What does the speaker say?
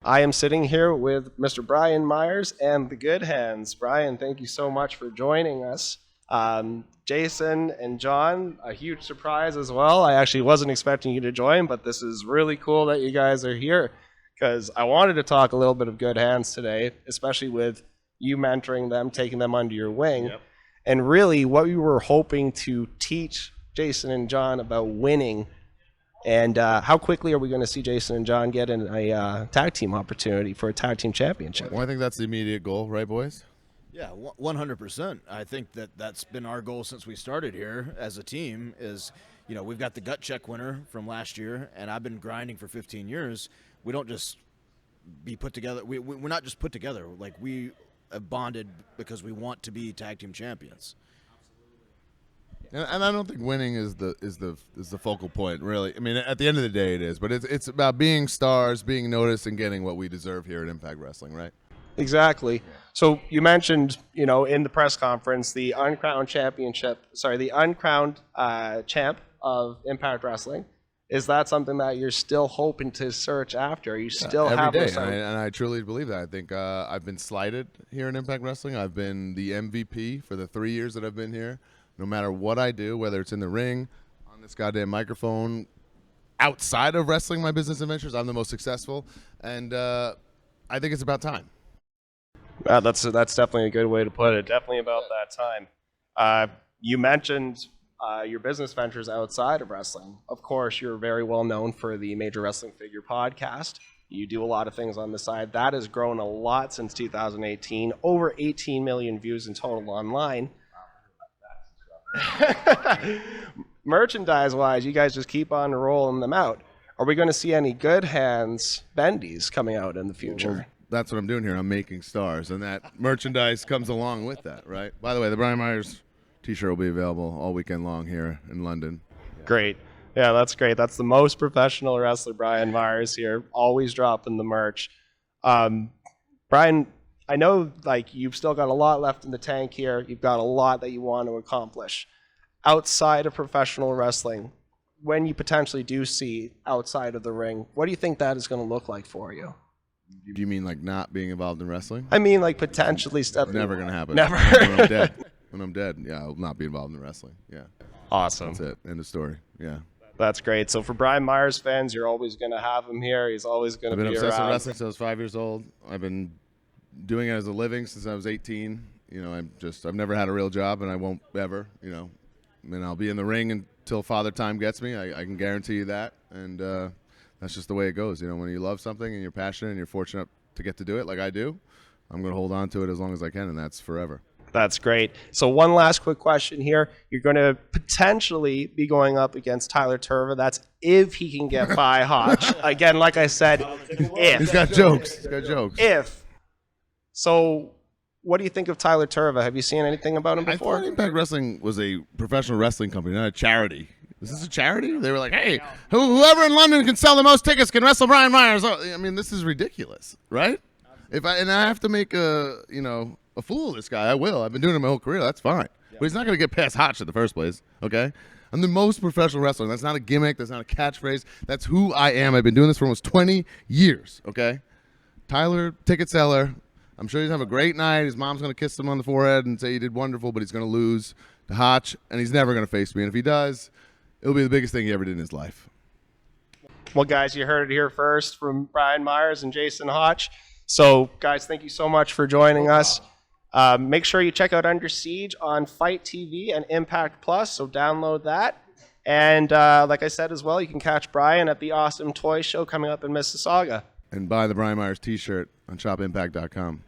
I am sitting here with Mr. Brian Meyers and the Good Hands. Brian, thank you so much for joining us. Jason and John, a huge surprise as well. I actually wasn't expecting you to join, but this is really cool that you guys are here because I wanted to talk a little bit of Good Hands today, especially with you mentoring them, taking them under your wing. Yep. And really what we were hoping to teach Jason and John about winning. And how quickly are we going to see Jason and John get in a tag team opportunity for a tag team championship? Well, I think that's the immediate goal, right, boys? Yeah, 100%. I think that's been our goal since we started here as a team is, you know, we've got the gut check winner from last year, and I've been grinding for 15 years. We don't just be put together. We're not just put together. Like, we have bonded because we want to be tag team champions. And I don't think winning is the focal point, really. I mean, at the end of the day, it is. But it's about being stars, being noticed, and getting what we deserve here at Impact Wrestling, right? Exactly. So you mentioned, you know, in the press conference, the uncrowned champ of Impact Wrestling. Is that something that you're still hoping to search after? Are you still every day? And I truly believe that. I think I've been slighted here in Impact Wrestling. I've been the MVP for the 3 years that I've been here. No matter what I do, whether it's in the ring, on this goddamn microphone, outside of wrestling, my business adventures, I'm the most successful. And I think it's about time. That's definitely a good way to put it. Definitely about that time. You mentioned your business ventures outside of wrestling. Of course, you're very well known for the Major Wrestling Figure podcast. You do a lot of things on the side. That has grown a lot since 2018. Over 18 million views in total online. Merchandise-wise, you guys just keep on rolling them out. Are we going to see any Good Hands bendies coming out in the future? Well, that's what I'm doing here. I'm making stars, and that merchandise comes along with that, right? By the way, the Brian Meyers T-shirt will be available all weekend long here in London. Great. Yeah, that's great. That's the most professional wrestler, Brian Meyers here, always dropping the merch. Brian, I know like you've still got a lot left in the tank here. You've got a lot that you want to accomplish. Outside of professional wrestling, when you potentially do see outside of the ring, what do you think that is going to look like for you? Do you mean like not being involved in wrestling? I mean like potentially stepping. Never going to happen. Never. When I'm dead. When I'm dead, yeah, I'll not be involved in wrestling. Yeah. Awesome. That's it. End of story. Yeah. That's great. So for Brian Meyers fans, you're always going to have him here. He's always going to be around. I've been obsessed with wrestling since I was 5 years old. I've been doing it as a living since I was 18. You know, I've never had a real job, and I won't ever. You know, and I'll be in the ring until Father Time gets me. I can guarantee you that, and that's just the way it goes. You know, when you love something and you're passionate and you're fortunate to get to do it, like I do, I'm going to hold on to it as long as I can, and that's forever. That's great. So one last quick question here. You're going to potentially be going up against Tyler Turva. That's if he can get by Hotch. Again, like I said, if. He's got jokes. He's got jokes. If. So what do you think of Tyler Turva? Have you seen anything about him before? I thought Impact Wrestling was a professional wrestling company, not a charity. Is this a charity? They were like, hey, whoever in London can sell the most tickets can wrestle Brian Meyers. I mean, this is ridiculous, right? I have to make a fool of this guy, I will. I've been doing it my whole career. That's fine. Yeah. But he's not going to get past Hotch in the first place, okay? I'm the most professional wrestler. That's not a gimmick. That's not a catchphrase. That's who I am. I've been doing this for almost 20 years, okay? Tyler, ticket seller. I'm sure he's going to have a great night. His mom's going to kiss him on the forehead and say he did wonderful, but he's going to lose to Hotch, and he's never going to face me. And if he does, it'll be the biggest thing he ever did in his life. Well, guys, you heard it here first from Brian Meyers and Jason Hotch. So, guys, thank you so much for joining us. Make sure you check out Under Siege on Fight TV and Impact Plus, so download that. And like I said as well, you can catch Brian at the Awesome Toy Show coming up in Mississauga. And buy the Brian Meyers T-shirt on shopimpact.com.